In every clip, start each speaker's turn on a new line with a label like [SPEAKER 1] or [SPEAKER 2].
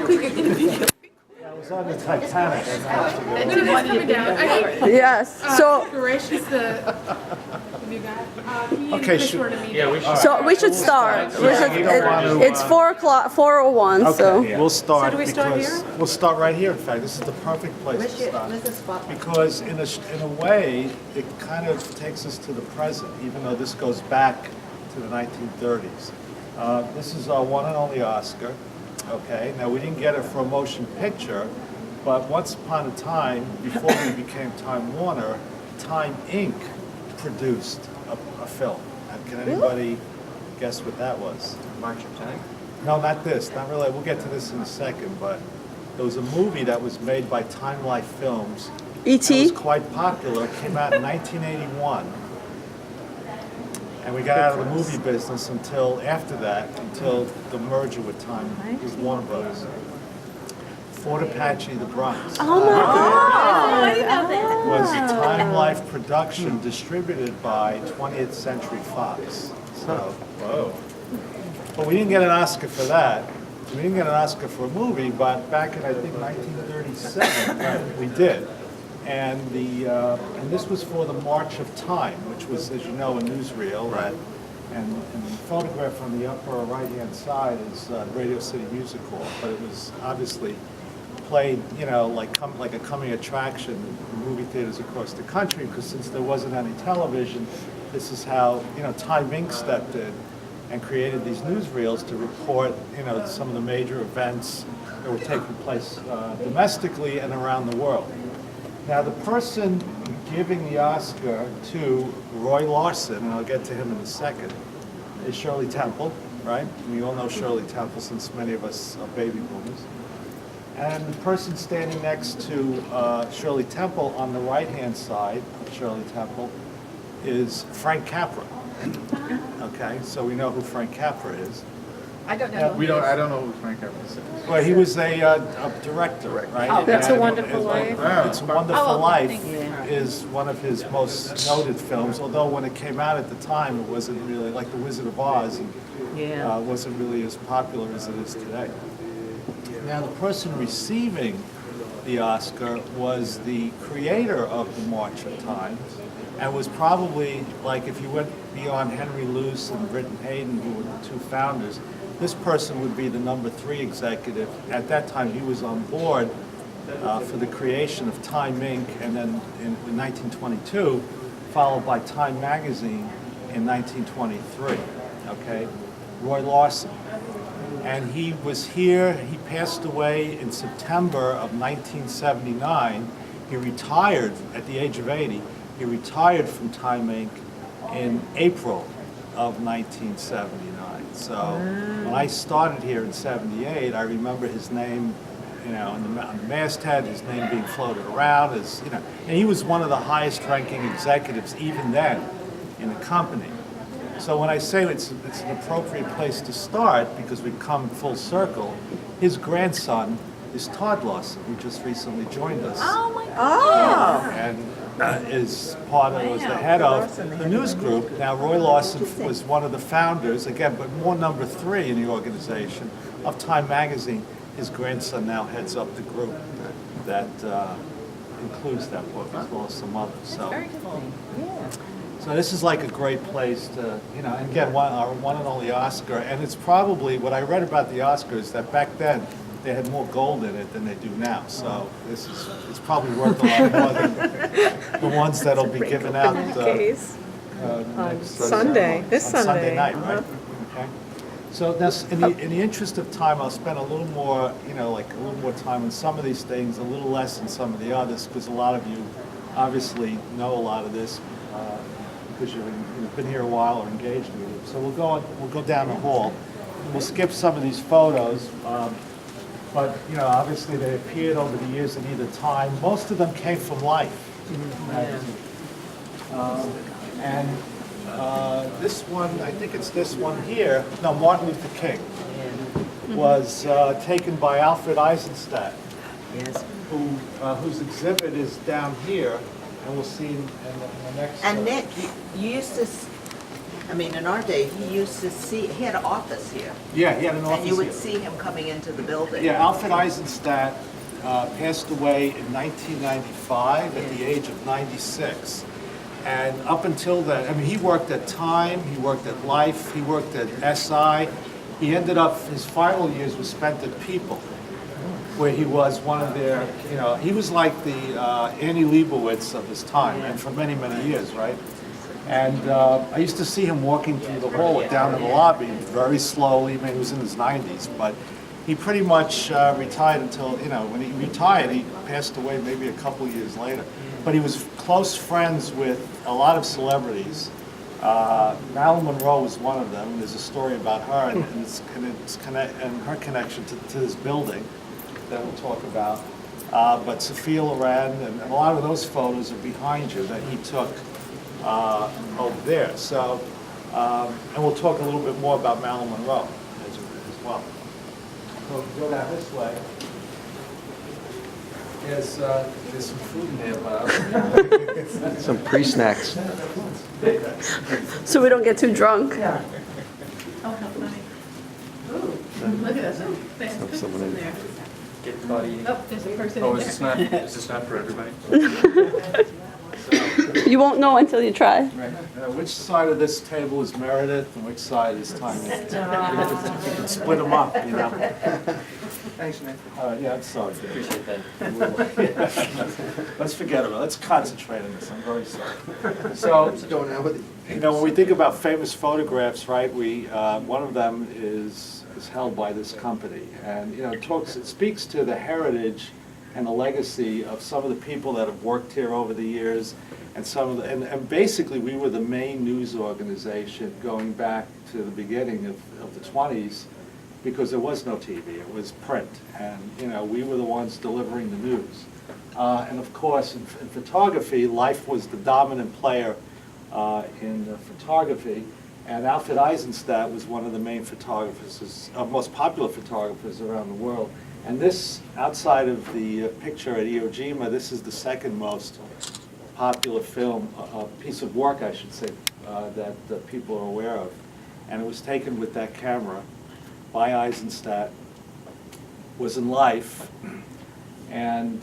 [SPEAKER 1] It was on the Titanic.
[SPEAKER 2] Coming down.
[SPEAKER 3] Yes. So
[SPEAKER 2] Garish is the new guy.
[SPEAKER 1] Okay, shoot.
[SPEAKER 4] Yeah, we should.
[SPEAKER 3] so we should start. It's 4:00, 4:01.
[SPEAKER 1] Okay,
[SPEAKER 3] So
[SPEAKER 1] we'll start
[SPEAKER 2] So do we start
[SPEAKER 1] because we'll start right here. In fact, this is the perfect place to start. Because in a way, it kind of takes us to the present, even though this goes back to the 1930s. This is our one and only Oscar. Okay, now we didn't get it for a motion picture, but once upon a time, before we became Time Warner, Time Inc. produced a film. And can anybody guess what that was?
[SPEAKER 4] March of Time.
[SPEAKER 1] No, not this. Not really. We'll get to this in a second, but there was a movie that was made by Time Life Films. It was
[SPEAKER 3] E.T.
[SPEAKER 1] quite popular. It came out in 1981. And we got out of the movie business until after that, until the merger with Time with Warner Brothers. Fort Apache, the Bronx.
[SPEAKER 3] Oh my God!
[SPEAKER 1] Was Time Life production distributed by 20th Century Fox. So,
[SPEAKER 4] Whoa.
[SPEAKER 1] but we didn't get an Oscar for that. We didn't get an Oscar for a movie, but back in I think 1937, we did. And and this was for the March of Time, which was, as you know, a newsreel.
[SPEAKER 4] Right.
[SPEAKER 1] And the photograph on the upper right-hand side is Radio City Music Hall, but it was obviously played, you know, like a coming attraction in movie theaters across the country, because since there wasn't any television, this is how, you know, Time Inc. stepped in and created these newsreels to report, you know, some of the major events that were taking place domestically and around the world. Now, the person giving the Oscar to Roy Larson, and I'll get to him in a second, is Shirley Temple, right? We all know Shirley Temple since many of us are baby boomers. And the person standing next to Shirley Temple on the right-hand side of Shirley Temple is Frank Capra. Okay, so we know who Frank Capra is.
[SPEAKER 2] I don't know.
[SPEAKER 4] I don't know who Frank Evans is.
[SPEAKER 1] Well, he was a director, right?
[SPEAKER 2] Oh, It's a
[SPEAKER 1] And
[SPEAKER 2] Wonderful Life.
[SPEAKER 1] It's a Wonderful
[SPEAKER 2] Oh,
[SPEAKER 1] Life
[SPEAKER 2] thank you.
[SPEAKER 1] is one of his most noted films, although when it came out at the time, it wasn't really, like The Wizard of Oz, and wasn't really as popular as it is today. Now, the person receiving the Oscar was the creator of The March of Time, and was probably, like, if you went beyond Henry Luce and Britton Hayden, who were the two founders, this person would be the number 3 executive. At that time, he was on board for the creation of Time Inc. and then in 1922, followed by Time Magazine in 1923, okay? Roy Larson. And he was here, he passed away in September of 1979. He retired at the age of 80. He retired from Time Inc. in April of 1979. So when I started here in '78, I remember his name, you know, on the masthead, his name being floated around, as you know, and he was one of the highest-ranking executives even then in the company. So when I say it's an appropriate place to start because we've come full circle, his grandson is Todd Larson, who just recently joined us.
[SPEAKER 2] Oh my God.
[SPEAKER 1] And is part of, was the head of the news group. Now, Roy Larson was one of the founders, again, but more number 3 in the organization of Time Magazine. His grandson now heads up the group that includes that book as well as some others. So, so this is like a great place to, you know, and again, our one and only Oscar. And it's probably, what I read about the Oscars, that back then, they had more gold in it than they do now. So it's probably worth a lot more than the ones that'll be given out next
[SPEAKER 5] Sunday, this
[SPEAKER 1] on
[SPEAKER 5] Sunday.
[SPEAKER 1] Sunday night, right? Okay. So that's in the interest of time, I'll spend a little more, you know, like a little more time on some of these things, a little less on some of the others, because a lot of you obviously know a lot of this because you've been here a while or engaged with it. So we'll go down the hall. We'll skip some of these photos. But, you know, obviously they appeared over the years in either Time. Most of them came from Life magazine. And this one, I think it's this one here, no, Martin Luther King, was taken by Alfred Eisenstadt, whose exhibit is down here, and we'll see in the next.
[SPEAKER 6] And Nick, you used to I mean, in our day, he used to see, he had an office here,
[SPEAKER 1] Yeah, he had an office
[SPEAKER 6] and you would
[SPEAKER 1] here.
[SPEAKER 6] see him coming into the building.
[SPEAKER 1] Yeah, Alfred Eisenstadt passed away in 1995 at the age of 96. And up until then, I mean, he worked at Time, he worked at Life, he worked at SI. He ended up, his final years were spent at People, where he was one of their, you know, he was like the Annie Leibovitz of his time, and for many, many years, right? And I used to see him walking through the hall down in the lobby very slowly. I mean, he was in his 90s, but he pretty much retired until, you know, when he retired, he passed away maybe a couple years later. But he was close friends with a lot of celebrities. Marilyn Monroe was one of them. There's a story about her and her connection to this building that we'll talk about. But Sophia Loren and a lot of those photos are behind you that he took over there. So, and we'll talk a little bit more about Marilyn Monroe as well. So if you go down this way, there's some food in there, but
[SPEAKER 7] Some pre-snacks.
[SPEAKER 3] So we don't get too drunk.
[SPEAKER 2] Oh, how funny. Ooh, look at us. Oh, they have cookies
[SPEAKER 7] someone
[SPEAKER 2] in
[SPEAKER 7] in.
[SPEAKER 2] there.
[SPEAKER 4] Get caught eating.
[SPEAKER 2] Oh, there's a person
[SPEAKER 4] Oh,
[SPEAKER 2] in
[SPEAKER 4] is
[SPEAKER 2] there.
[SPEAKER 4] this not for everybody?
[SPEAKER 3] You won't know until you try.
[SPEAKER 1] which side of this table is Meredith and which side is Time? You can split them up, you know.
[SPEAKER 4] Thanks, Nick.
[SPEAKER 1] Yeah, I'm sorry. Dave.
[SPEAKER 4] Appreciate that.
[SPEAKER 1] Let's forget about it. Let's concentrate on this. I'm very sorry. So,
[SPEAKER 7] Going out with
[SPEAKER 1] you know, when we think about famous photographs, right, one of them is held by this company. And, you know, it speaks to the heritage and the legacy of some of the people that have worked here over the years. And and basically we were the main news organization going back to the beginning of the 20s, because there was no TV, it was print. And, you know, we were the ones delivering the news. And of course, in photography, Life was the dominant player in photography. And Alfred Eisenstadt was one of the main photographers, most popular photographers around the world. And this, outside of the picture at Iwo Jima, this is the second most popular film, piece of work, I should say, that people are aware of. And it was taken with that camera by Eisenstadt, was in Life, and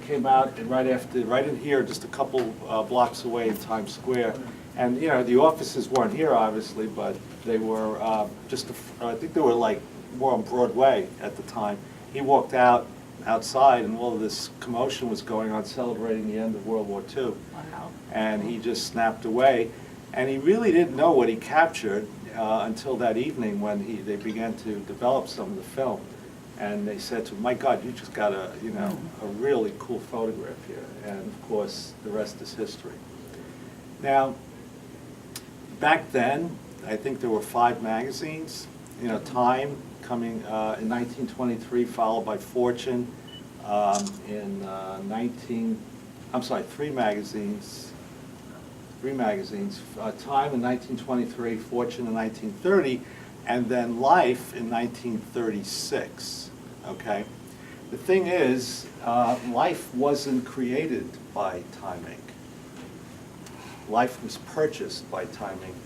[SPEAKER 1] came out right in here, just a couple blocks away in Times Square. And, you know, the offices weren't here, obviously, but they were I think they were like more on Broadway at the time. He walked outside, and all of this commotion was going on, celebrating the end of World War II.
[SPEAKER 2] Wow.
[SPEAKER 1] And he just snapped away. And he really didn't know what he captured until that evening when they began to develop some of the film. And they said to him, "My God, you just got a really cool photograph here." And of course, the rest is history. Now, back then, I think there were 5 magazines. You know, Time coming in 1923, followed by Fortune in 3 magazines. 3 magazines, Time in 1923, Fortune in 1930, and then Life in 1936, okay? The thing is, Life wasn't created by Time Inc. Life was purchased by Time Inc.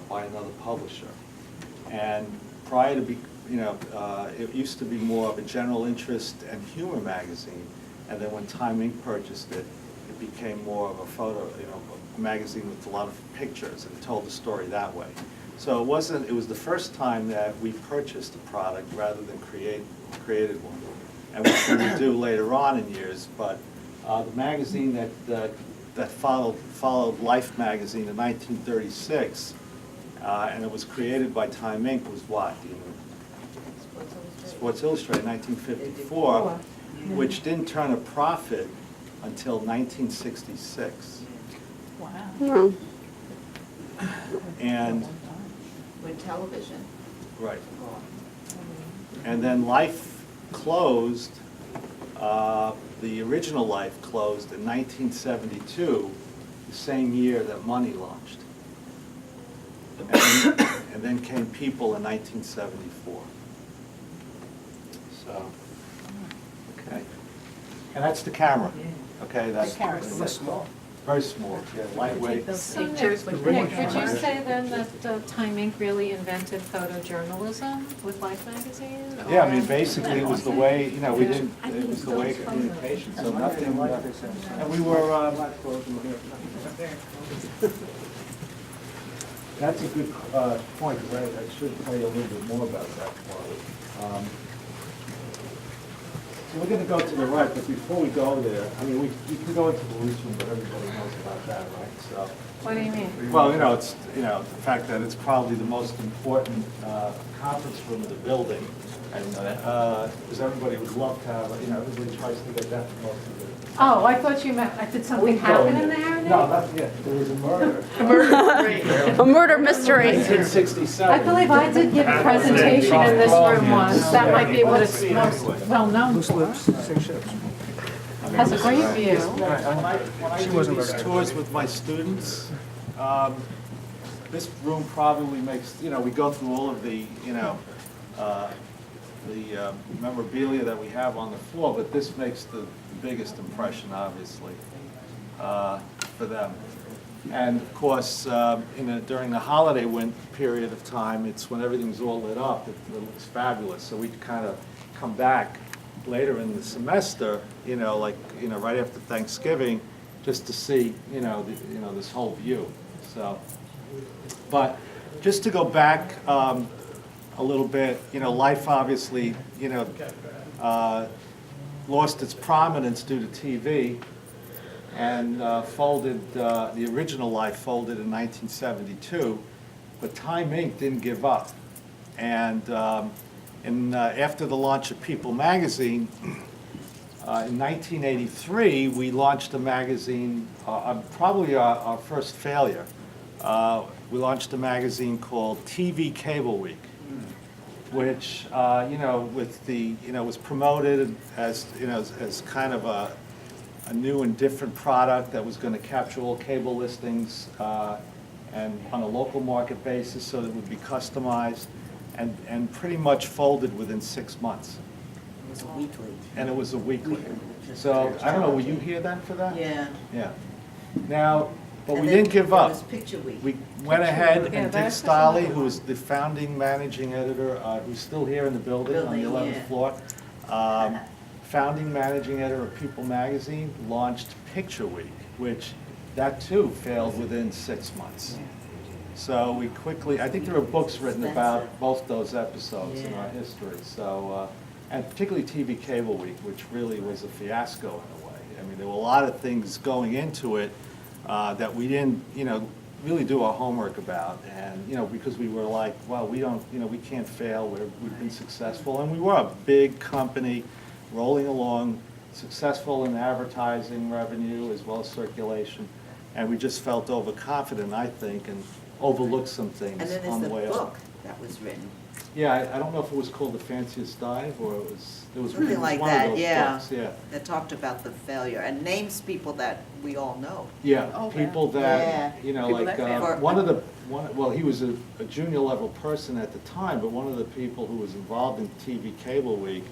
[SPEAKER 1] By another publisher. And prior to it used to be more of a general interest and humor magazine, and then when Time Inc. purchased it, it became more of a magazine with a lot of pictures, and it told the story that way. So it was the first time that we purchased a product rather than created one, and which we would do later on in years. But the magazine that followed Life magazine in 1936, and it was created by Time Inc. was what? Do you know? Sports Illustrated, 1954, which didn't turn a profit until 1966.
[SPEAKER 2] Wow.
[SPEAKER 3] Oh.
[SPEAKER 1] And,
[SPEAKER 6] With television.
[SPEAKER 1] right. And then Life closed, the original Life closed in 1972, the same year that Money launched. And then came People in 1974. So, okay. And that's the camera. Okay, that's
[SPEAKER 2] The camera's so cool.
[SPEAKER 1] Very small, yeah, lightweight.
[SPEAKER 2] Those
[SPEAKER 7] So
[SPEAKER 2] pictures with
[SPEAKER 7] Nick,
[SPEAKER 2] pictures.
[SPEAKER 7] would you say then that Time Inc. really invented photojournalism with Life magazine?
[SPEAKER 1] Yeah, I
[SPEAKER 7] or-
[SPEAKER 1] mean, basically, it was the way, you know, we didn't, it was the way of communication, so nothing, and we were, that's a good point, because I should tell you a little bit more about that part. So we're gonna go to the right, but before we go there, I mean, we can go into the lease room, but everybody knows about that, right? So,
[SPEAKER 7] What do you mean?
[SPEAKER 1] well, you know, it's, you know, the fact that it's probably the most important conference room in the building. And, because everybody would love to have, you know, everybody tries to get that for most of it.
[SPEAKER 7] Oh, I thought you meant, did something happen in there, Nick?
[SPEAKER 1] No, not yet, there was a murder.
[SPEAKER 3] A murder mystery.
[SPEAKER 1] 1967.
[SPEAKER 7] I believe I did give a presentation in this room once. That might be what it's most well known for. Has a great view.
[SPEAKER 1] When I do these tours with my students, this room probably makes, you know, we go through all of the, you know, the memorabilia that we have on the floor, but this makes the biggest impression, obviously, for them. And of course, during the holiday period of time, it's when everything's all lit up, it looks fabulous. So we kind of come back later in the semester, you know, like, you know, right after Thanksgiving, just to see, you know, this whole view. So, but just to go back a little bit, you know, Life obviously, you know, lost its prominence due to TV and folded, the original Life folded in 1972, but Time Inc. didn't give up. And after the launch of People magazine, in 1983, we launched a magazine, probably our first failure. We launched a magazine called TV Cable Week, which, you know, with the, you know, was promoted as, you know, as kind of a new and different product that was going to capture all cable listings and on a local market basis, so that it would be customized, and pretty much folded within 6 months.
[SPEAKER 6] It was a weekly.
[SPEAKER 1] And it was a weekly. So, I don't know, were you here then for that?
[SPEAKER 6] Yeah.
[SPEAKER 1] Yeah. Now, but we
[SPEAKER 6] And then
[SPEAKER 1] didn't give
[SPEAKER 6] there
[SPEAKER 1] up.
[SPEAKER 6] was Picture Week.
[SPEAKER 1] We went ahead
[SPEAKER 7] Yeah,
[SPEAKER 1] and Dick
[SPEAKER 7] that's
[SPEAKER 1] Stolly, who was the founding managing editor, who's still here in the building on the
[SPEAKER 6] Building,
[SPEAKER 1] 11th
[SPEAKER 6] yeah.
[SPEAKER 1] floor, founding managing editor of People magazine, launched Picture Week, which that too failed within 6 months. So we quickly, I think there are books written about both those episodes in our history. So, and particularly TV Cable Week, which really was a fiasco in a way. I mean, there were a lot of things going into it that we didn't, you know, really do our homework about. And, you know, because we were like, well, we don't, you know, we can't fail. We've been successful. And we were a big company rolling along, successful in advertising revenue as well as circulation. And we just felt overconfident, I think, and overlooked some things
[SPEAKER 6] And then
[SPEAKER 1] on
[SPEAKER 6] there's
[SPEAKER 1] the
[SPEAKER 6] the
[SPEAKER 1] way up.
[SPEAKER 6] book that was written.
[SPEAKER 1] Yeah, I don't know if it was called The Fanciest Dive, or it was
[SPEAKER 6] Something like
[SPEAKER 1] one of
[SPEAKER 6] that,
[SPEAKER 1] those
[SPEAKER 6] yeah.
[SPEAKER 1] books, yeah.
[SPEAKER 6] That talked about the failure and names people that we all know.
[SPEAKER 1] Yeah,
[SPEAKER 2] Oh,
[SPEAKER 1] people
[SPEAKER 6] yeah.
[SPEAKER 1] that, you know,
[SPEAKER 2] People
[SPEAKER 1] like,
[SPEAKER 2] that failed.
[SPEAKER 1] well, he was a junior level person at the time, but one of the people who was involved in TV Cable Week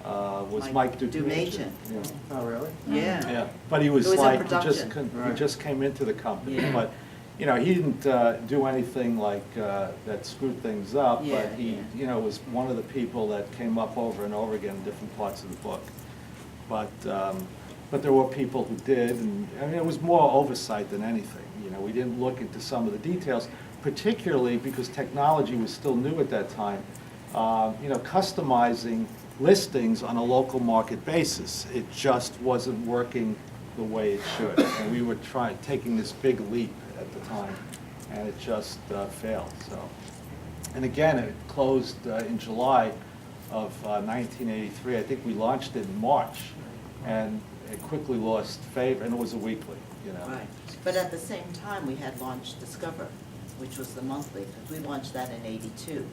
[SPEAKER 1] was Mike Dumajan. Yeah.
[SPEAKER 4] Oh, really?
[SPEAKER 6] Yeah.
[SPEAKER 1] Yeah, but he was
[SPEAKER 6] It was in
[SPEAKER 1] like,
[SPEAKER 6] production.
[SPEAKER 1] he just came into the company,
[SPEAKER 6] Yeah.
[SPEAKER 1] but, you know, he didn't do anything like that screwed things up,
[SPEAKER 6] Yeah,
[SPEAKER 1] but he,
[SPEAKER 6] yeah.
[SPEAKER 1] you know, was one of the people that came up over and over again in different parts of the book. But there were people who did, and I mean, it was more oversight than anything. You know, we didn't look into some of the details, particularly because technology was still new at that time. You know, customizing listings on a local market basis, it just wasn't working the way it should. And we were taking this big leap at the time, and it just failed. So, and again, it closed in July of 1983. I think we launched it in March, and it quickly lost favor, and it was a weekly, you know.
[SPEAKER 6] Right. But at the same time, we had launched Discover, which was the monthly, because we launched that in '82,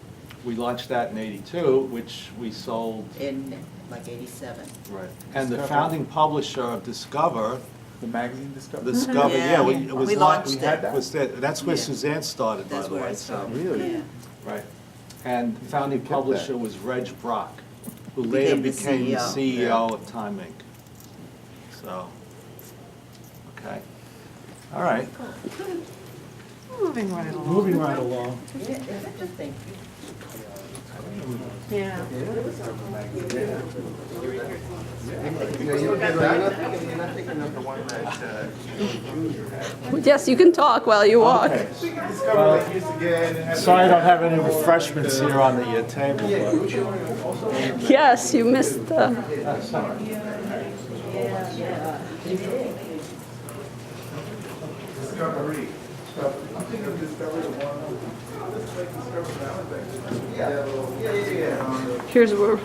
[SPEAKER 1] We launched that in '82, which we sold,
[SPEAKER 6] in like '87.
[SPEAKER 1] right. And the
[SPEAKER 4] Discover.
[SPEAKER 1] founding publisher of Discover,
[SPEAKER 4] The magazine Discover?
[SPEAKER 1] Discover,
[SPEAKER 6] Yeah,
[SPEAKER 1] yeah,
[SPEAKER 6] we
[SPEAKER 1] it was
[SPEAKER 6] launched
[SPEAKER 1] launched,
[SPEAKER 6] it.
[SPEAKER 1] that's where
[SPEAKER 6] Yeah.
[SPEAKER 1] Suzanne started, by
[SPEAKER 6] That's
[SPEAKER 1] the
[SPEAKER 6] where
[SPEAKER 1] way.
[SPEAKER 6] I
[SPEAKER 1] so-
[SPEAKER 6] started.
[SPEAKER 4] Really?
[SPEAKER 6] Yeah.
[SPEAKER 1] Right. And the founding
[SPEAKER 4] kept that.
[SPEAKER 1] publisher was Reg Brock, who later
[SPEAKER 6] Became the
[SPEAKER 1] became the
[SPEAKER 6] CEO.
[SPEAKER 1] CEO of Time Inc. So, okay. All right,
[SPEAKER 5] Moving right along.
[SPEAKER 1] moving right along.
[SPEAKER 6] Yeah, it's interesting.
[SPEAKER 5] Yeah.
[SPEAKER 3] Yes, you can talk while you walk.
[SPEAKER 1] Okay. Well, sorry I don't have any refreshments here on the table, but.
[SPEAKER 3] Yes, you missed Here's where,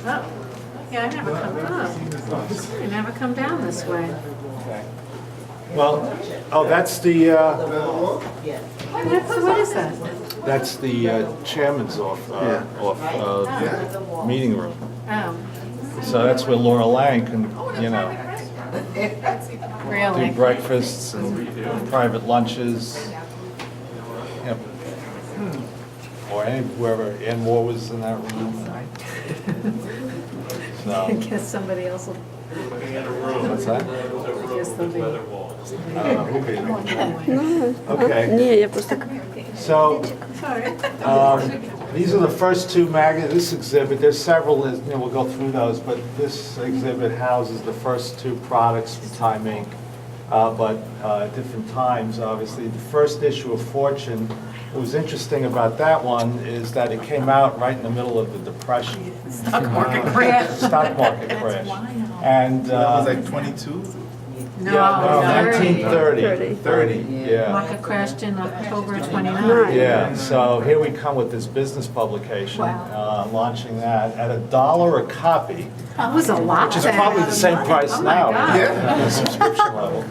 [SPEAKER 7] Oh, yeah, I never come up. I never come down this way.
[SPEAKER 1] Okay. Well, oh, that's the,
[SPEAKER 7] What is that?
[SPEAKER 1] that's the chairman's meeting room.
[SPEAKER 7] Oh,
[SPEAKER 1] So that's where Laura Lang can, you know,
[SPEAKER 7] really?
[SPEAKER 1] do breakfasts and private lunches. Yep. Or any, wherever, Ann Moore was in that room.
[SPEAKER 7] I
[SPEAKER 1] So,
[SPEAKER 7] guess somebody else will,
[SPEAKER 1] what's that?
[SPEAKER 7] I guess they'll be.
[SPEAKER 1] I don't know who'll be there. Okay,
[SPEAKER 3] Nie, ja po prostu...
[SPEAKER 1] so, these are the first two this exhibit, there's several, you know, we'll go through those, but this exhibit houses the first two products from Time Inc., but at different times, obviously. The first issue of Fortune, what was interesting about that one is that it came out right in the middle of the Depression.
[SPEAKER 7] Stock market crash.
[SPEAKER 1] Stock market crash. And,
[SPEAKER 8] That was like 22?
[SPEAKER 7] No,
[SPEAKER 1] yeah, no,
[SPEAKER 7] 30.
[SPEAKER 1] 1930, 30, yeah.
[SPEAKER 7] Market crashed in October 29.
[SPEAKER 1] Yeah, so here we come with this business publication, launching that at $1 a copy,
[SPEAKER 7] That was a lot
[SPEAKER 1] which is
[SPEAKER 7] then.
[SPEAKER 1] probably the same price
[SPEAKER 7] Oh my
[SPEAKER 1] now.
[SPEAKER 7] God.
[SPEAKER 8] Yeah.
[SPEAKER 1] At the subscription level.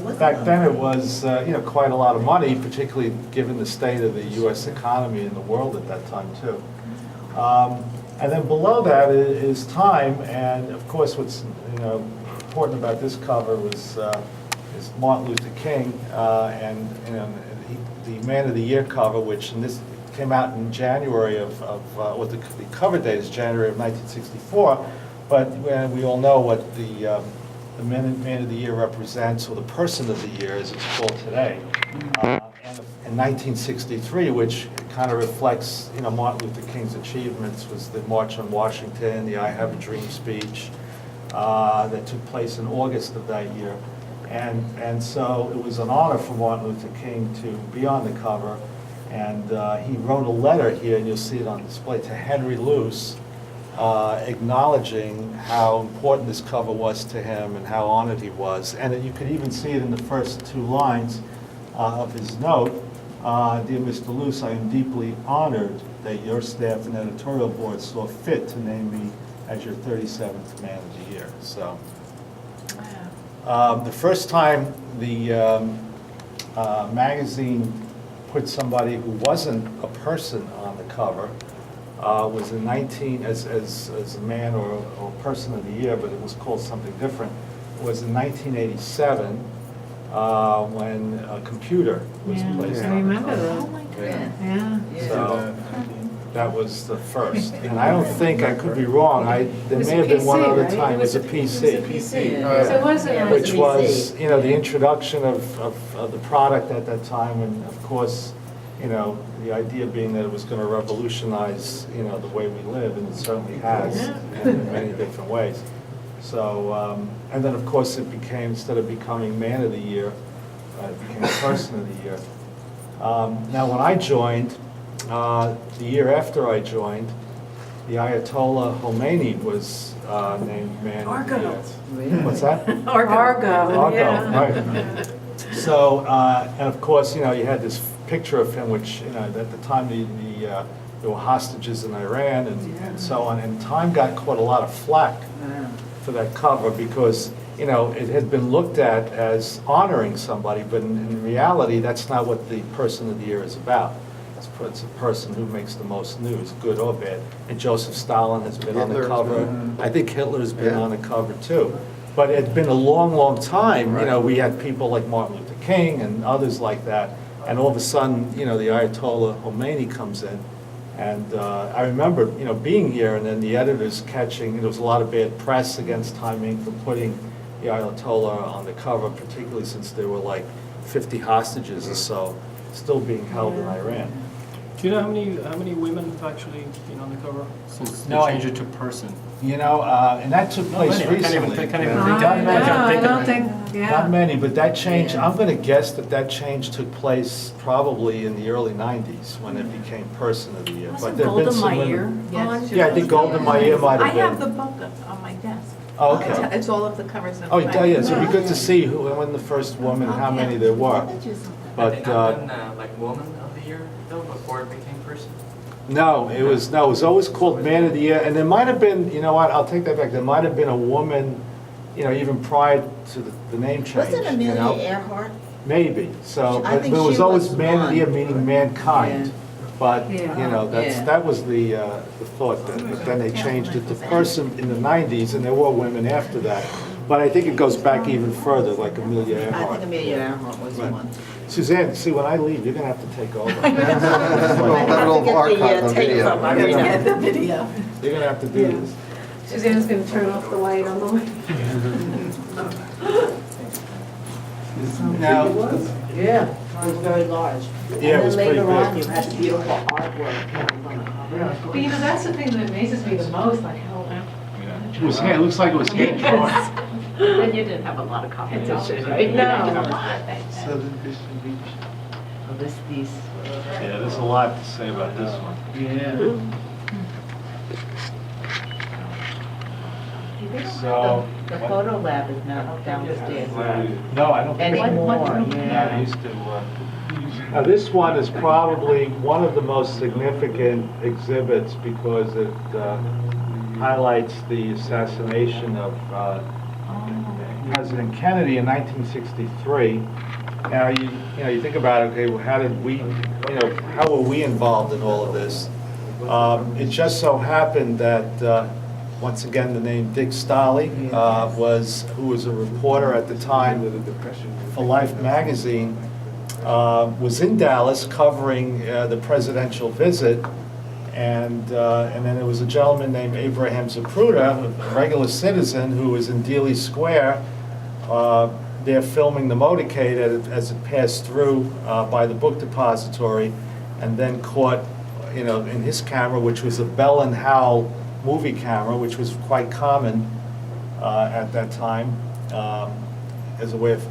[SPEAKER 1] But back then, it was, you know, quite a lot of money, particularly given the state of the U.S. economy and the world at that time, too. And then below that is Time, and of course, what's, you know, important about this cover was is Martin Luther King, and you know, the Man of the Year cover, which in this came out in January of what the cover date is January of 1964, but we all know what the Man of the Year represents, or the Person of the Year, as it's called today. And in 1963, which kind of reflects, you know, Martin Luther King's achievements, was the March on Washington, the I Have a Dream speech that took place in August of that year. And so it was an honor for Martin Luther King to be on the cover. And he wrote a letter here, and you'll see it on display, to Henry Luce, acknowledging how important this cover was to him and how honored he was. And you could even see it in the first two lines of his note. Dear Mr. Luce, I am deeply honored that your staff and editorial board saw fit to name me as your 37th Man of the Year. So, the first time the magazine put somebody who wasn't a person on the cover was in as a man or person of the year, but it was called something different. It was in 1987 when a computer was
[SPEAKER 7] Yeah,
[SPEAKER 1] placed
[SPEAKER 7] I
[SPEAKER 1] on the
[SPEAKER 7] remember
[SPEAKER 1] cover.
[SPEAKER 7] that.
[SPEAKER 1] Yeah.
[SPEAKER 7] Yeah.
[SPEAKER 1] So that was the first. And I don't think, I could be wrong, there
[SPEAKER 7] was
[SPEAKER 1] may
[SPEAKER 7] a
[SPEAKER 1] have been one
[SPEAKER 7] PC,
[SPEAKER 1] other
[SPEAKER 7] right?
[SPEAKER 1] time, it was a PC.
[SPEAKER 7] So it wasn't.
[SPEAKER 1] Which was, you know, the introduction of the product at that time, and of course, you know, the idea being that it was going to revolutionize, you know, the way we live, and it certainly has in many different ways. So, and then of course it became, instead of becoming Man of the Year, it became Person of the Year. Now when I joined, the year after I joined, the Ayatollah Khomeini was named Man of the Year. What's that?
[SPEAKER 7] Argo.
[SPEAKER 1] Argo,
[SPEAKER 7] Yeah.
[SPEAKER 1] right. So, and of course, you know, you had this picture of him, which, you know, at the time there were hostages in Iran and so on, and Time got quite a lot of flack for that cover because, you know, it had been looked at as honoring somebody, but in reality, that's not what the Person of the Year is about. It's a person who makes the most news, good or bad. And Joseph Stalin has been on the
[SPEAKER 8] Hitler's
[SPEAKER 1] cover.
[SPEAKER 8] been-
[SPEAKER 1] I think Hitler's been on the cover too. But it's been a long, long time, you know, we had people like Martin Luther King and others like that And all of a sudden, you know, the Ayatollah Khomeini comes in. And I remember, you know, being here and then the editors catching, there was a lot of bad press against Time Inc. for putting the Ayatollah on the cover, particularly since there were like 50 hostages or so still being held in Iran.
[SPEAKER 8] Do you know how many women have actually been on the cover since they
[SPEAKER 1] No,
[SPEAKER 8] changed it to person?
[SPEAKER 1] You know, and that took place
[SPEAKER 8] many. I can't even
[SPEAKER 1] recently.
[SPEAKER 8] think- can't even
[SPEAKER 1] Yeah.
[SPEAKER 8] think
[SPEAKER 1] Not
[SPEAKER 8] of-
[SPEAKER 1] many.
[SPEAKER 8] can't
[SPEAKER 5] I
[SPEAKER 8] think of
[SPEAKER 5] don't
[SPEAKER 8] it.
[SPEAKER 5] think, yeah.
[SPEAKER 1] Not many, but that change,
[SPEAKER 6] Yeah.
[SPEAKER 1] I'm going to guess that that change took place probably in the early 90s when it became Person of the Year. But
[SPEAKER 2] Wasn't
[SPEAKER 1] there've been
[SPEAKER 2] Golda
[SPEAKER 1] some
[SPEAKER 2] Meir
[SPEAKER 1] women.
[SPEAKER 2] on?
[SPEAKER 1] Yeah, I think Golda Meir might
[SPEAKER 2] I
[SPEAKER 1] have
[SPEAKER 2] have
[SPEAKER 1] been.
[SPEAKER 2] the book on my desk.
[SPEAKER 1] Oh, okay.
[SPEAKER 2] It's all of the covers. of
[SPEAKER 1] Oh,
[SPEAKER 2] my-
[SPEAKER 1] yeah, so it'd be good to see who, when the first woman, how many there were. But,
[SPEAKER 4] Had they not done, like Woman of the Year though, before it became Person?
[SPEAKER 1] no, it was always called Man of the Year, and there might have been, you know what, I'll take that back, there might have been a woman, you know, even prior to the name change,
[SPEAKER 6] Wasn't
[SPEAKER 1] you
[SPEAKER 6] Amelia
[SPEAKER 1] know?
[SPEAKER 6] Earhart?
[SPEAKER 1] Maybe, so,
[SPEAKER 6] I
[SPEAKER 1] but
[SPEAKER 6] think
[SPEAKER 1] it was
[SPEAKER 6] she
[SPEAKER 1] always
[SPEAKER 6] was
[SPEAKER 1] Man of the Year,
[SPEAKER 6] one.
[SPEAKER 1] meaning mankind.
[SPEAKER 6] Yeah.
[SPEAKER 1] But, you
[SPEAKER 5] Yeah.
[SPEAKER 1] know,
[SPEAKER 6] Yeah.
[SPEAKER 1] that was the thought, but then they changed it to Person in the 90s, and there were women after that. But I think it goes back even further, like Amelia
[SPEAKER 6] I
[SPEAKER 1] Earhart.
[SPEAKER 6] think Amelia Earhart was
[SPEAKER 1] Right.
[SPEAKER 6] one.
[SPEAKER 1] Suzanne, see, when I leave, you're gonna have to take over.
[SPEAKER 6] I have to get the tape from
[SPEAKER 2] I'm gonna
[SPEAKER 6] Irina.
[SPEAKER 2] get the video.
[SPEAKER 1] You're gonna have to do this.
[SPEAKER 5] Suzanne's gonna turn off the light on the way.
[SPEAKER 1] Now,
[SPEAKER 6] Yeah, it was very large.
[SPEAKER 1] Yeah, it was pretty
[SPEAKER 6] And then later on,
[SPEAKER 1] big.
[SPEAKER 6] you had beautiful artwork on the cover.
[SPEAKER 7] But you know, that's the thing that amazes me the most, like how,
[SPEAKER 1] it looks like it was hand drawn.
[SPEAKER 7] then you didn't have a lot of competition, right?
[SPEAKER 5] No.
[SPEAKER 6] These.
[SPEAKER 1] Yeah, there's a lot to say about this one.
[SPEAKER 6] Yeah.
[SPEAKER 1] So,
[SPEAKER 6] The photo lab is now downstairs.
[SPEAKER 1] no, I don't think.
[SPEAKER 6] Anymore,
[SPEAKER 1] Yeah, I
[SPEAKER 6] yeah.
[SPEAKER 1] used to, now, this one is probably one of the most significant exhibits because it highlights the assassination of President Kennedy in 1963. Now, you think about it, okay, well, how did we, how were we involved in all of this? It just so happened that, once again, the name Dick Stolley who was a reporter at the time for Life magazine, was in Dallas covering the presidential visit, and then there was a gentleman named Abraham Zapruder, a regular citizen who was in Dealey Square, there filming the motorcade as it passed through by the book depository, and then caught, in his camera, which was a Bell and Howell movie camera, which was quite common at that time, as a way of,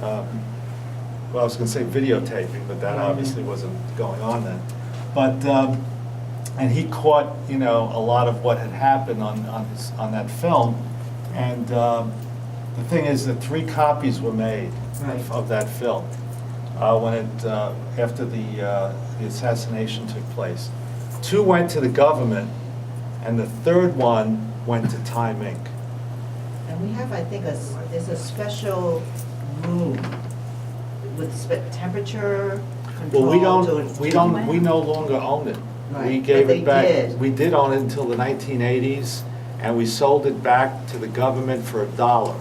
[SPEAKER 1] well, I was going to say videotaping, but that obviously wasn't going on then. But and he caught, a lot of what had happened on that film, and the thing is that 3 copies were made of that film when after the assassination took place. 2 went to the government, and the 3rd one went to Time Inc.
[SPEAKER 6] And we have, I think, there's a special room with temperature control.
[SPEAKER 1] Well, we no longer own it.
[SPEAKER 6] Right,
[SPEAKER 1] We
[SPEAKER 6] but
[SPEAKER 1] gave
[SPEAKER 6] they
[SPEAKER 1] it back.
[SPEAKER 6] did.
[SPEAKER 1] We did own it until the 1980s, and we sold it back to the government for $1.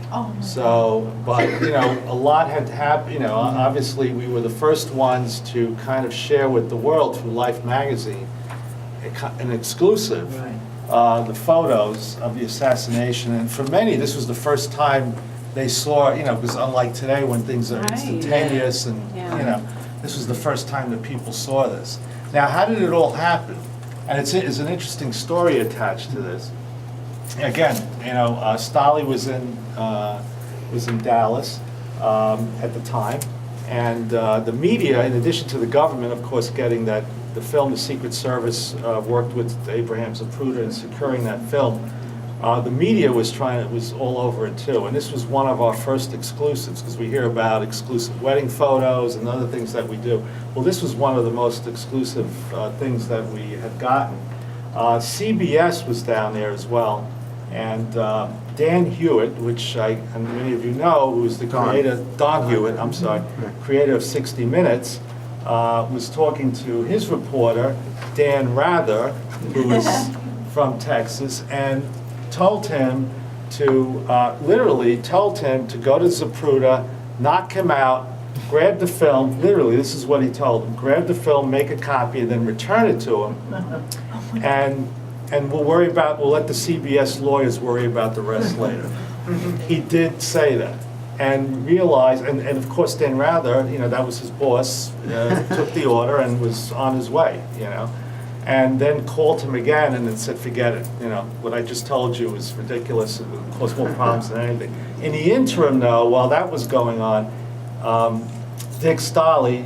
[SPEAKER 2] Oh, my
[SPEAKER 1] So, but, a lot had happened, obviously, we were the first ones to kind of share with the world through Life magazine, an exclusive, the photos of the assassination. And for many, this was the first time they saw, because unlike today when things are
[SPEAKER 2] Right.
[SPEAKER 1] instantaneous and, this was the first time that people saw this. Now, how did it all happen? And it's an interesting story attached to this. Again, Stolley was in Dallas at the time, and the media, in addition to the government, of course, getting the film, the Secret Service worked with Abraham Zapruder in securing that film. The media was all over it too, and this was one of our first exclusives, because we hear about exclusive wedding photos and other things that we do. Well, this was one of the most exclusive things that we had gotten. CBS was down there as well, and Dan Hewitt, which and many of you know, who is the creator, Don Hewitt, I'm sorry, creator of 60 Minutes, was talking to his reporter, Dan Rather, who is from Texas, and told him to, literally told him to go to Zapruder, knock him out, grab the film, literally, this is what he told them, grab the film, make a copy, and then return it to him. And we'll let the CBS lawyers worry about the rest later. He did say that, and realized, and of course Dan Rather, that was his boss, took the order and was on his way, and then called him again and then said, forget it, what I just told you was ridiculous, it would cause more problems than anything. In the interim, though, while that was going on, Dick Stolley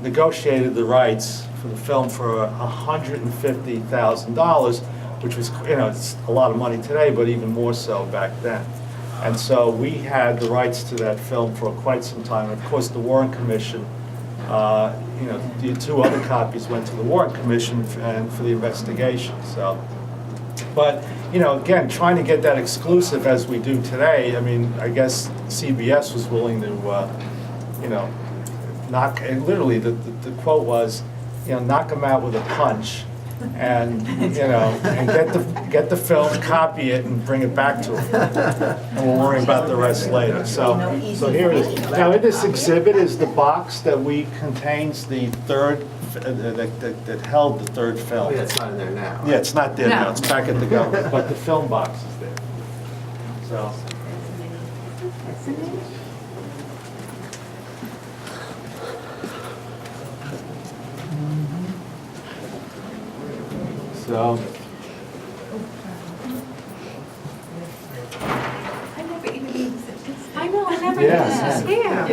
[SPEAKER 1] negotiated the rights for the film for $150,000, which was, it's a lot of money today, but even more so back then. And so we had the rights to that film for quite some time. And of course, the Warren Commission, the 2 other copies went to the Warren Commission for the investigation. So, but again, trying to get that exclusive as we do today. I mean, I guess CBS was willing to, knock. And literally, the quote was, knock them out with a punch, and and get the film, copy it, and bring it back to them, and we'll worry about the rest later. So here it is. Now in this exhibit is the box that contains the third that held the third film.
[SPEAKER 9] Yeah, it's not in there now.
[SPEAKER 1] Yeah, it's not there
[SPEAKER 7] No.
[SPEAKER 1] now. It's back at the government, but the film box is there. So. So,
[SPEAKER 7] I know, I never
[SPEAKER 1] Yes.
[SPEAKER 7] here.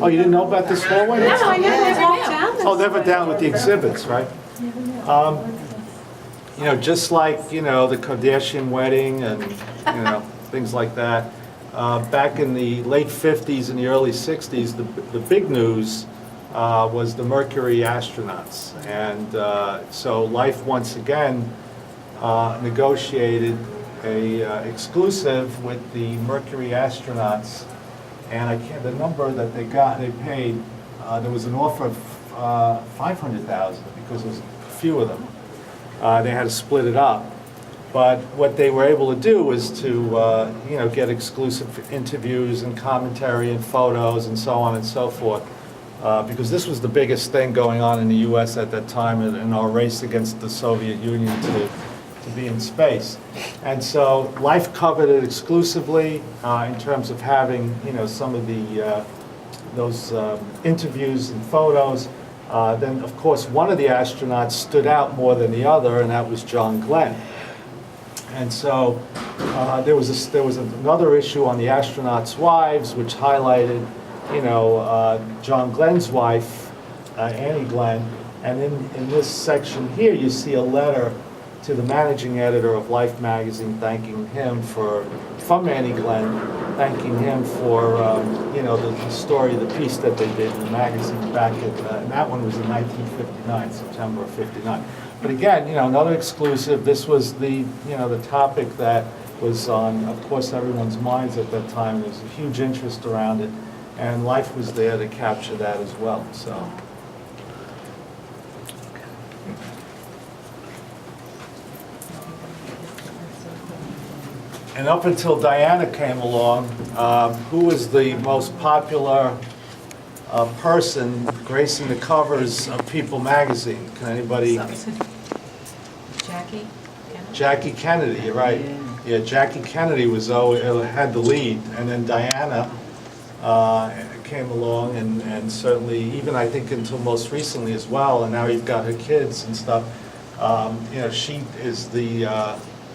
[SPEAKER 1] oh, you didn't know about this hallway?
[SPEAKER 7] No, I never walked down this.
[SPEAKER 1] Oh, never down with the exhibits, right? Just like, the Kardashian wedding and, things like that. Back in the late 50s and the early 60s, the big news was the Mercury astronauts. And so Life once again negotiated a exclusive with the Mercury astronauts. And the number that they paid, there was an offer of $500,000 because there was a few of them. They had to split it up. But what they were able to do was to, get exclusive interviews and commentary and photos and so on and so forth. Because this was the biggest thing going on in the U.S. at that time in our race against the Soviet Union to be in space. And so Life covered it exclusively in terms of having, some of those interviews and photos. Then, of course, one of the astronauts stood out more than the other, and that was John Glenn. And so there was another issue on the astronauts' wives, which highlighted, John Glenn's wife, Annie Glenn. And in this section here, you see a letter to the managing editor of Life magazine thanking him from Annie Glenn, thanking him for, the story, the piece that they did in the magazine back and that one was in 1959, September of 59. But again, another exclusive. This was the topic that was on, of course, everyone's minds at that time. There was a huge interest around it, and Life was there to capture that as well. So. And up until Diana came along, who was the most popular person gracing the covers of People magazine? Can anybody?
[SPEAKER 2] Jackie?
[SPEAKER 1] Jackie Kennedy, you're right. Yeah, Jackie Kennedy had the lead, and then Diana came along, and certainly, even I think until most recently as well, and now you've got her kids and stuff. She is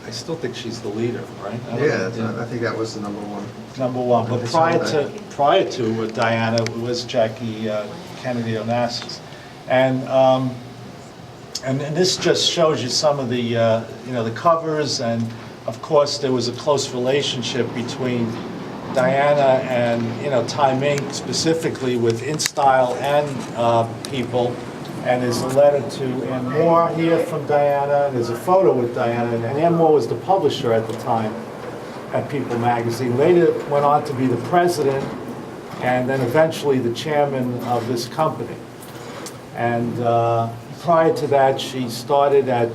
[SPEAKER 1] I still think she's the leader, right?
[SPEAKER 9] I think that was the number one.
[SPEAKER 1] Number one, but
[SPEAKER 9] I saw
[SPEAKER 1] prior to Diana, it was Jackie Kennedy Onassis. And this just shows you some of the, the covers, and of course there was a close relationship between Diana and, Time Inc., specifically with InStyle and People. And there's a letter to Ann Moore here from Diana, and there's a photo with Diana, and Ann Moore was the publisher at the time at People magazine. Later went on to be the president, and then eventually the chairman of this company. And prior to that, she started at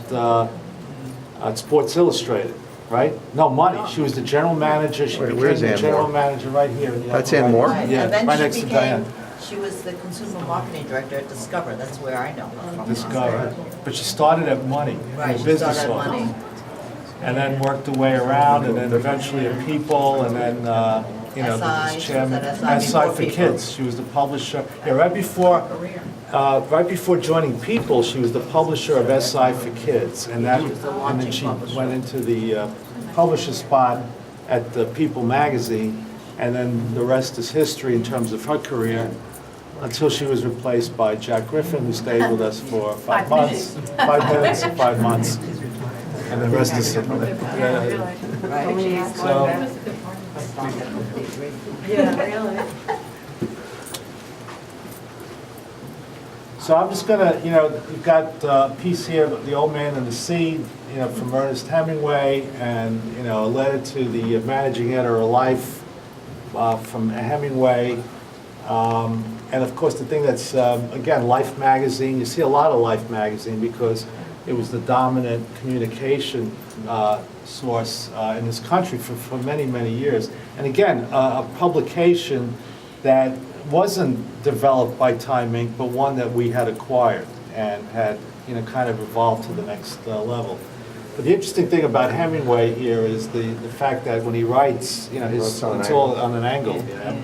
[SPEAKER 1] Sports Illustrated. right? No, Money. She was the general manager. She
[SPEAKER 9] Wait,
[SPEAKER 1] became
[SPEAKER 9] where's
[SPEAKER 1] the
[SPEAKER 9] Ann
[SPEAKER 1] general
[SPEAKER 9] Moore?
[SPEAKER 1] manager right here. in the
[SPEAKER 9] That's
[SPEAKER 1] upper
[SPEAKER 9] Ann
[SPEAKER 1] right.
[SPEAKER 9] Moore?
[SPEAKER 6] Right,
[SPEAKER 1] Yeah,
[SPEAKER 6] and then
[SPEAKER 1] right
[SPEAKER 6] she
[SPEAKER 1] next to
[SPEAKER 6] became,
[SPEAKER 1] Diane.
[SPEAKER 6] she was the consumer marketing director at Discover, that's where I know her from.
[SPEAKER 1] Discover. But she started at Money,
[SPEAKER 6] Right,
[SPEAKER 1] in
[SPEAKER 6] she
[SPEAKER 1] business
[SPEAKER 6] started at
[SPEAKER 1] office.
[SPEAKER 6] Money.
[SPEAKER 1] And then worked her way around, and then eventually at People, and then, you know,
[SPEAKER 6] SI,
[SPEAKER 1] was
[SPEAKER 6] she was
[SPEAKER 1] chairman.
[SPEAKER 6] at SI
[SPEAKER 1] SI
[SPEAKER 6] before
[SPEAKER 1] for
[SPEAKER 6] People.
[SPEAKER 1] Kids. She was the publisher. Yeah, right before joining People, she was the publisher of SI for Kids. And that,
[SPEAKER 6] She was the
[SPEAKER 1] and then
[SPEAKER 6] launching
[SPEAKER 1] she
[SPEAKER 6] publisher.
[SPEAKER 1] went into the publisher spot at the People magazine. And then the rest is history in terms of her career, until she was replaced by Jack Griffin, who stayed with us for 5 months. 5 minutes, 5 months. And the rest is,
[SPEAKER 6] Right.
[SPEAKER 1] so,
[SPEAKER 5] Yeah, really.
[SPEAKER 1] so I'm just gonna, you know, you've got a piece here, The Old Man and the Sea, you know, from Ernest Hemingway, and, you know, a letter to the managing editor of Life from Hemingway. And of course, the thing that's, again, Life magazine, you see a lot of Life magazine because it was the dominant communication source in this country for many, many years. And again, a publication that wasn't developed by Time Inc., but one that we had acquired and had, you know, kind of evolved to the next level. But the interesting thing about Hemingway here is the fact that when he writes, you know,
[SPEAKER 9] It's on an
[SPEAKER 1] it's all
[SPEAKER 9] angle.
[SPEAKER 1] on an angle. You know?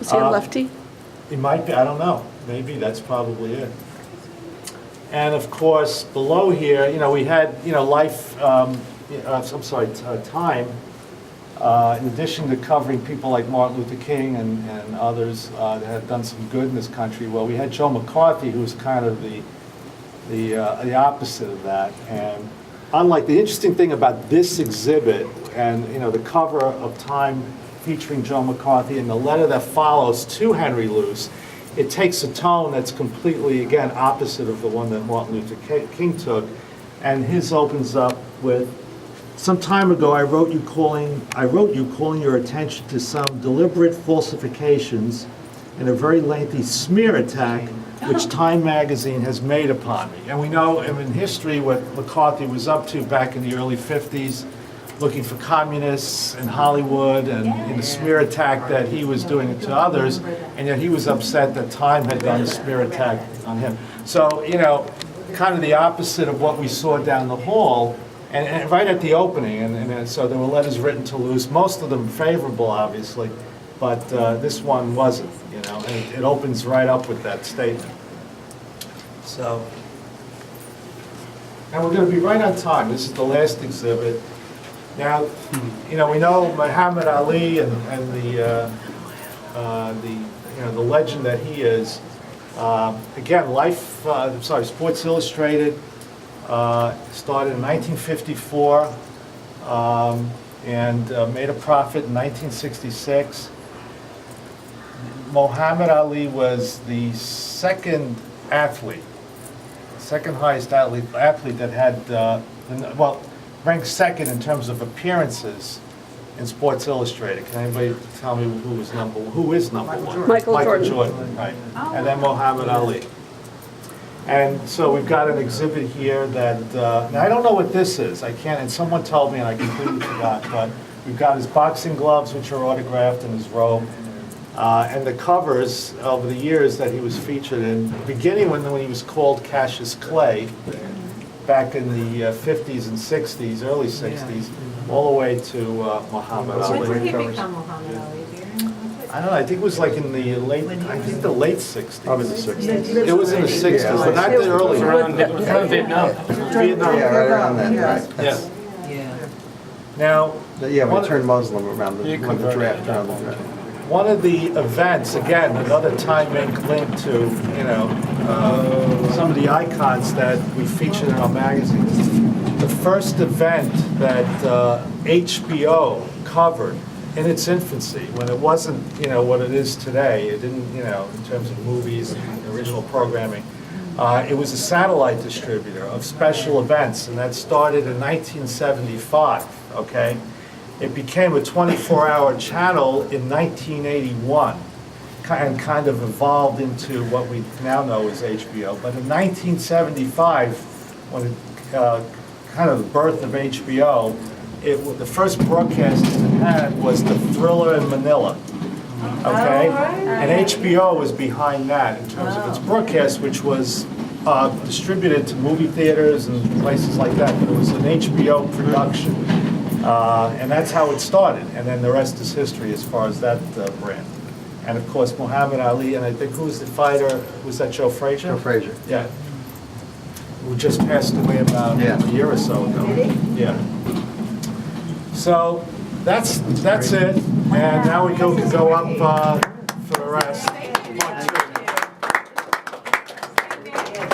[SPEAKER 3] Is he a lefty?
[SPEAKER 1] He might be, I don't know, maybe that's probably it. And of course, below here, you know, we had, you know, Life, Time, in addition to covering people like Martin Luther King and others that had done some good in this country, well, we had Joe McCarthy, who was kind of the opposite of that. And unlike, the interesting thing about this exhibit and, you know, the cover of Time featuring Joe McCarthy and the letter that follows to Henry Luce, it takes a tone that's completely, again, opposite of the one that Martin Luther King took. And his opens up with, "Some time ago, I wrote you calling your attention to some deliberate falsifications and a very lengthy smear attack which Time magazine has made upon me." And we know in history what McCarthy was up to back in the early 50s, looking for communists in Hollywood, and in the smear attack that he was doing to others, and yet he was upset that Time had done a smear attack on him. So, you know, kind of the opposite of what we saw down the hall, and right at the opening, and so there were letters written to Luce, most of them favorable, obviously, but this one wasn't, you know, and it opens right up with that statement. So, and we're going to be right on time. This is the last exhibit. Now, you know, we know Muhammad Ali and the you know, the legend that he is. Again, Sports Illustrated started in 1954 and made a profit in 1966. Muhammad Ali was the second highest athlete that had, well, ranked second in terms of appearances in Sports Illustrated. Can anybody tell me who is number one?
[SPEAKER 3] Michael Jordan.
[SPEAKER 1] Right. And then Muhammad Ali. And so we've got an exhibit here that, now I don't know what this is. I can't, and someone told me and I completely forgot, but we've got his boxing gloves, which are autographed, and his robe. And the covers over the years that he was featured in, beginning when he was called Cassius Clay, back in the 50s and 60s, early 60s, all the way to Muhammad
[SPEAKER 5] When did
[SPEAKER 1] Ali.
[SPEAKER 5] he become Muhammad Ali, do you know?
[SPEAKER 1] I don't know, I think it was like in the late 60s.
[SPEAKER 9] Probably the 60s.
[SPEAKER 1] It was in the 60s, but not the early.
[SPEAKER 8] Around Vietnam.
[SPEAKER 1] Vietnam.
[SPEAKER 9] Yeah, right around then, right.
[SPEAKER 1] Yeah.
[SPEAKER 6] Yeah.
[SPEAKER 1] Now,
[SPEAKER 9] Yeah, when
[SPEAKER 1] One-
[SPEAKER 9] it turned Muslim around the
[SPEAKER 1] You
[SPEAKER 9] when the
[SPEAKER 1] converted.
[SPEAKER 9] draft, around the draft.
[SPEAKER 1] one of the events, again, another Time Inc. link to, you know, some of the icons that we featured in our magazines. The first event that HBO covered in its infancy, when it wasn't, you know, what it is today, it didn't, you know, in terms of movies and original programming, it was a satellite distributor of special events, and that started in 1975, okay? It became a 24-hour channel in 1981, and kind of evolved into what we now know as HBO. But in 1975, when it, kind of the birth of HBO, the first broadcast it had was the Thriller in Manila. Okay? And HBO was behind that in terms of its broadcast, which was distributed to movie theaters and places like that, but it was an HBO production. And that's how it started, and then the rest is history as far as that brand. And of course, Muhammad Ali, and I think who was the fighter? Was that Joe Frazier?
[SPEAKER 9] Joe Frazier.
[SPEAKER 1] Yeah. Who just passed away about
[SPEAKER 9] Yeah.
[SPEAKER 1] a year or so ago. Yeah. So that's it, and now we can go up for the rest.